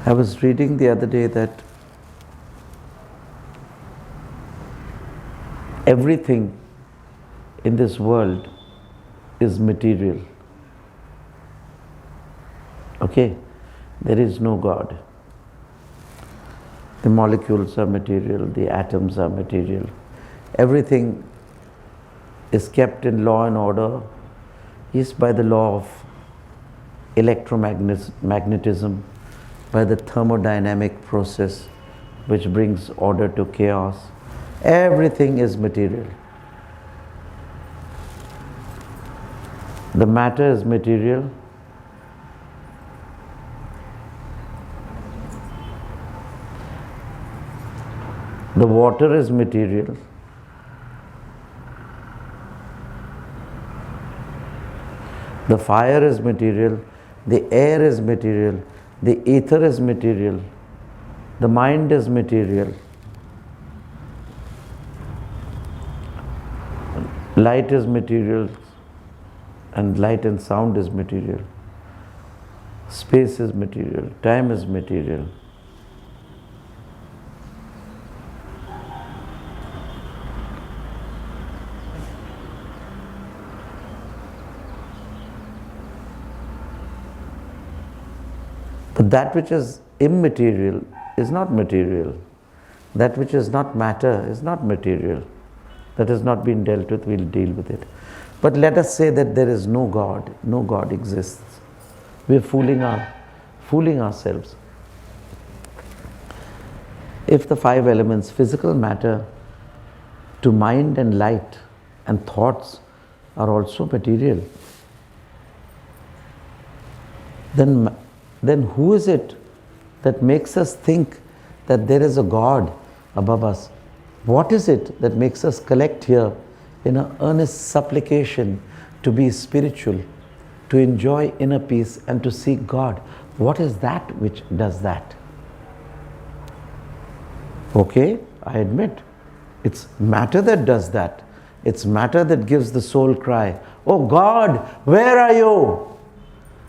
I was reading the other day that everything in this world is material. Okay? There is no God. The molecules are material, the atoms are material. Everything is kept in law and order, is by the law of electromagnetism, by the thermodynamic process which brings order to chaos. Everything is material. The matter is material. The water is material. The fire is material. The air is material. The ether is material. The mind is material. Light is material, and light and sound is material. Space is material. Time is material. But that which is immaterial is not material. That which is not matter is not material. That has not been dealt with, we'll deal with it. But let us say that there is no God. No God exists. We're fooling ourselves. If the five elements, physical matter, to mind and light and thoughts are also material, then who is it that makes us think that there is a God above us? What is it that makes us collect here in an earnest supplication to be spiritual, to enjoy inner peace and to seek God? What is that which does that? Okay, I admit, it's matter that does that. It's matter that gives the soul cry, "Oh God, where are you?"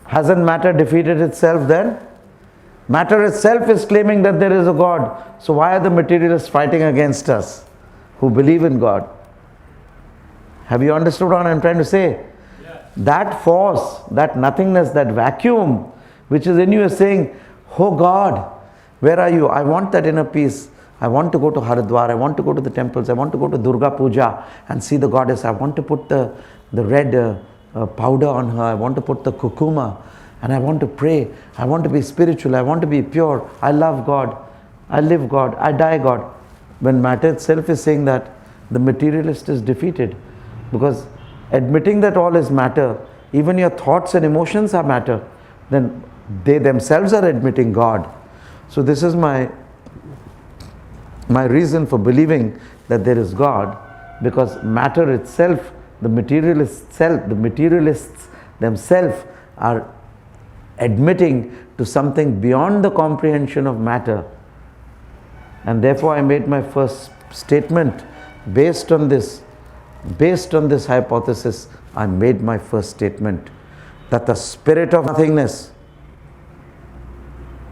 Hasn't matter defeated itself then? Matter itself is claiming that there is a God. So why are the materialists fighting against us who believe in God? Have you understood what I'm trying to say? Yes. That force, that nothingness, that vacuum which is in you is saying, "Oh God, where are you? I want that inner peace. I want to go to Haridwar. I want to go to the temples. I want to go to Durga Puja and see the goddess. I want to put the red powder on her. I want to put the kukuma. And I want to pray. I want to be spiritual. I want to be pure. I love God. I live God. I die God." When matter itself is saying that, the materialist is defeated. Because admitting that all is matter, even your thoughts and emotions are matter, then they themselves are admitting God. So this is my reason for believing that there is God, because matter itself, the materialists themselves are admitting to something beyond the comprehension of matter. And therefore I made my first statement based on this hypothesis. I made my first statement that the spirit of nothingness,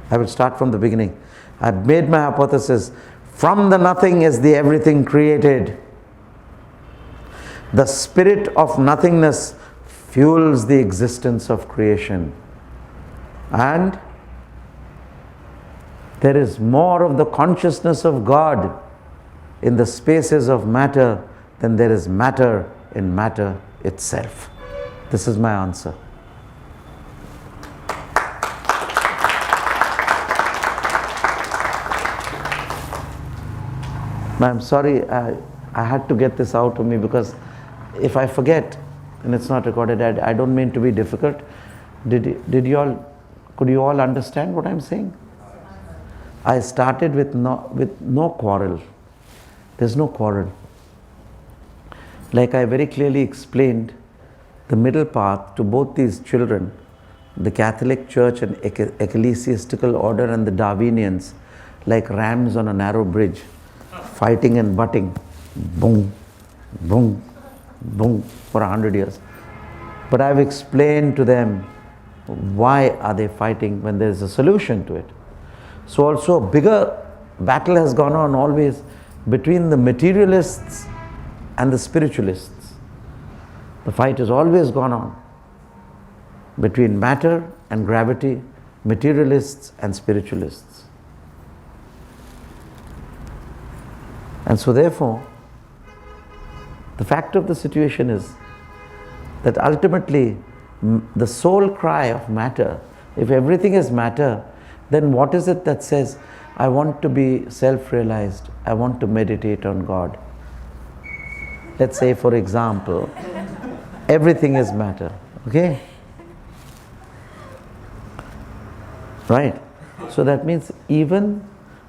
I will start from the beginning. I made my hypothesis, from the nothing is the everything created. The spirit of nothingness fuels the existence of creation. And there is more of the consciousness of God in the spaces of matter than there is matter in matter itself. This is my answer. I'm sorry, I had to get this out of me, because if I forget and it's not recorded, I don't mean to be difficult. Could you all understand what I'm saying? I started with no quarrel. There's no quarrel. Like I very clearly explained, the middle path to both these children, the Catholic Church and ecclesiastical order and the Darwinians, like rams on a narrow bridge, fighting and butting, boom, boom, boom, for 100 years. But I've explained to them, why are they fighting when there is a solution to it? So also a bigger battle has gone on always between the materialists and the spiritualists. The fight has always gone on between matter and gravity, materialists and spiritualists. And so therefore, the fact of the situation is that ultimately the sole cry of matter, if everything is matter, then what is it that says, I want to be self-realized, I want to meditate on God? Let's say, for example, everything is matter, okay? Right? So that means even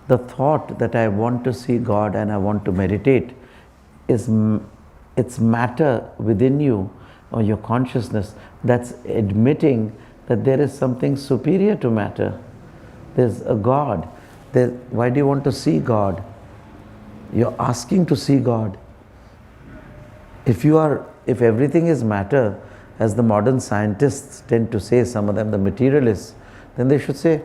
the thought that I want to see God and I want to meditate it's matter within you or your consciousness that's admitting that there is something superior to matter. There's a God. Why do you want to see God? You're asking to see God. If everything is matter, as the modern scientists tend to say, some of them, the materialists, then they should say,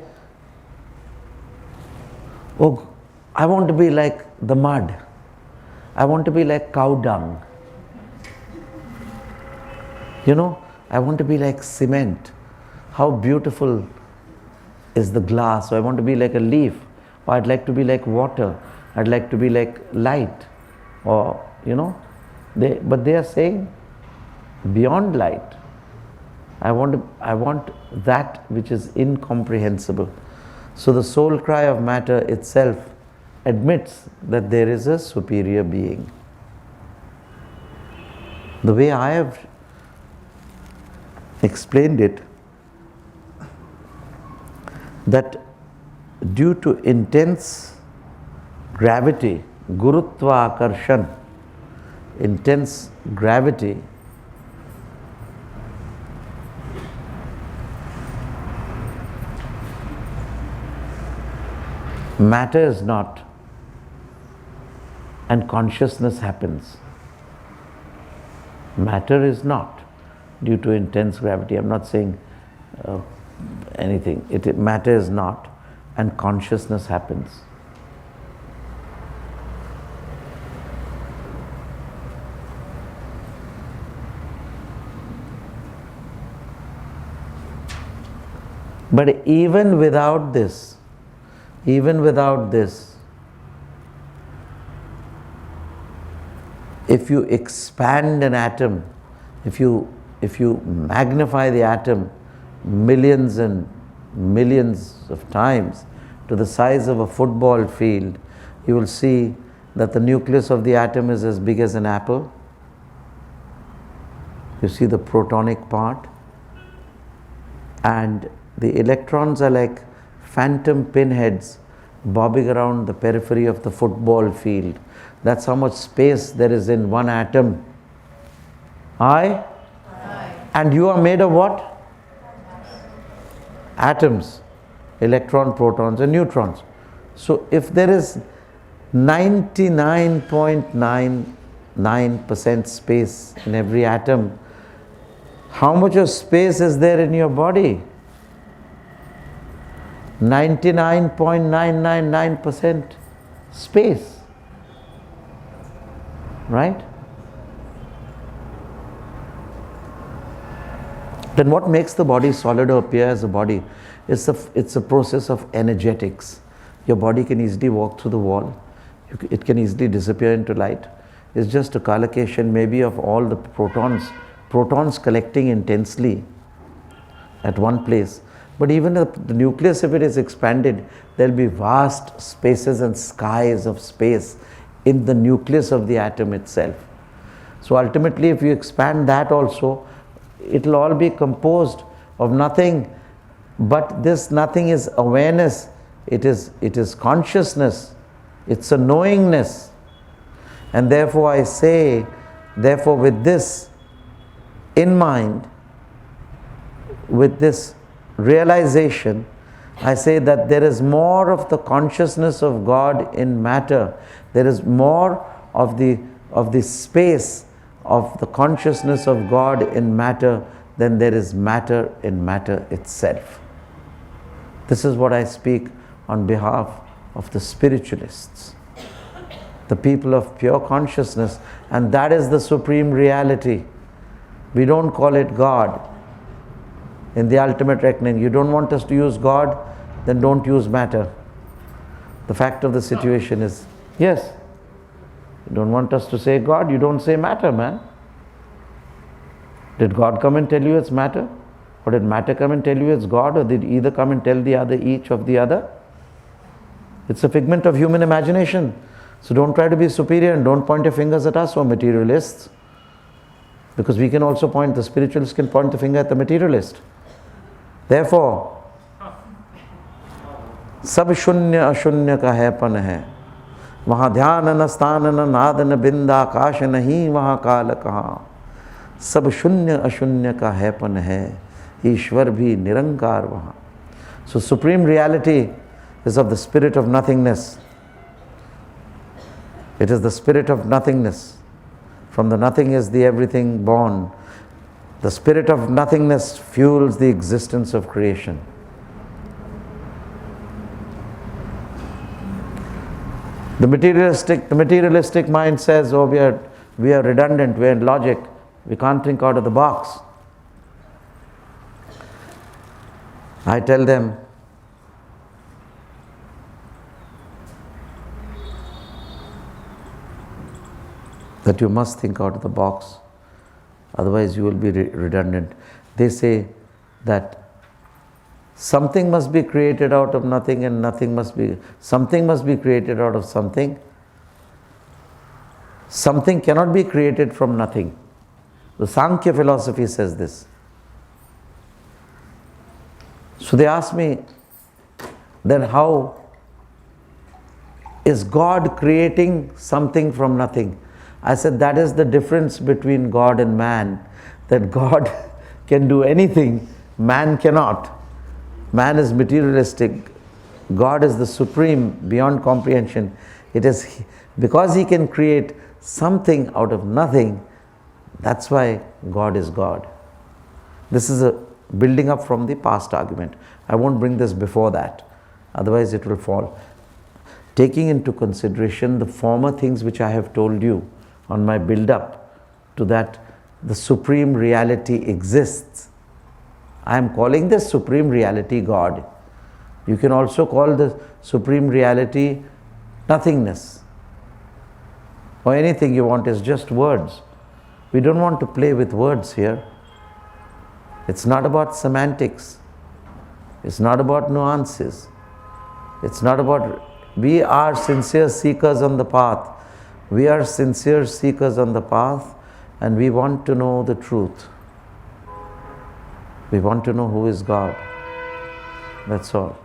oh, I want to be like the mud. I want to be like cow dung. I want to be like cement. How beautiful is the glass. Or I want to be like a leaf. Or I'd like to be like water. I'd like to be like light. Or, but they are saying beyond light. I want that which is incomprehensible. So the sole cry of matter itself admits that there is a superior being. The way I have explained it, that due to intense gravity, Gurutva Akarshan, intense gravity, matter is not, and consciousness happens. Matter is not due to intense gravity. I'm not saying anything. Matter is not, and consciousness happens. But even without this, if you expand an atom, if you magnify the atom millions and millions of times to the size of a football field, you will see that the nucleus of the atom is as big as an apple. You see the protonic part, and the electrons are like phantom pinheads bobbing around the periphery of the football field. That's how much space there is in one atom. Aye? And you are made of what? Atoms. Electron, protons and neutrons. So if there is 99.99% space in every atom, how much of space is there in your body? 99.999% space. Right? Then what makes the body solid or appear as a body? It's a process of energetics. Your body can easily walk through the wall. It can easily disappear into light. It's just a collocation maybe of all the protons collecting intensely at one place. But even the nucleus, if it is expanded, there will be vast spaces and skies of space in the nucleus of the atom itself. So ultimately, if you expand that also, it will all be composed of nothing, but this nothing is awareness, it is consciousness, it's a knowingness. And therefore I say, with this in mind, with this realization, I say that there is more of the consciousness of God in matter. There is more of the space of the consciousness of God in matter than there is matter in matter itself. This is what I speak on behalf of the spiritualists, the people of pure consciousness, and that is the supreme reality. We don't call it God. In the ultimate reckoning, you don't want us to use God, then don't use matter. The fact of the situation is, yes, you don't want us to say God, you don't say matter, man. Did God come and tell you it's matter? Or did matter come and tell you it's God? Or did either come and tell the other each of the other? It's a figment of human imagination. So don't try to be superior and don't point your fingers at us, or materialists. Because we can also point, the spiritualists can point the finger at the materialist. Therefore, सब शून्य अशून्य का है पन है, वहाँ ध्यान न स्थान न नाद न बिंद, आकाश नहीं वहाँ काल कहाँ. सब शून्य अशून्य का है पन है, ईश्वर भी निरंकार वहाँ. So supreme reality is of the spirit of nothingness. It is the spirit of nothingness. From the nothing is the everything born. The spirit of nothingness fuels the existence of creation. The materialistic mind says, oh, we are redundant, we are in logic, we can't think out of the box. I tell them, that you must think out of the box, otherwise you will be redundant. They say that something must be created out of nothing, and something must be created out of something. Something cannot be created from nothing. The Sankhya philosophy says this. So they ask me, then how is God creating something from nothing? I said, that is the difference between God and man, that God can do anything, man cannot. Man is materialistic, God is the supreme, beyond comprehension. It is because He can create something out of nothing, that's why God is God. This is a building up from the past argument. I won't bring this before that, otherwise it will fall. Taking into consideration the former things which I have told you, on my build-up to that the supreme reality exists. I am calling this supreme reality God. You can also call the supreme reality nothingness, or anything you want, is just words. We don't want to play with words here. It's not about semantics. It's not about nuances. It's not about, we are sincere seekers on the path. We are sincere seekers on the path, and we want to know the truth. We want to know who is God. That's all.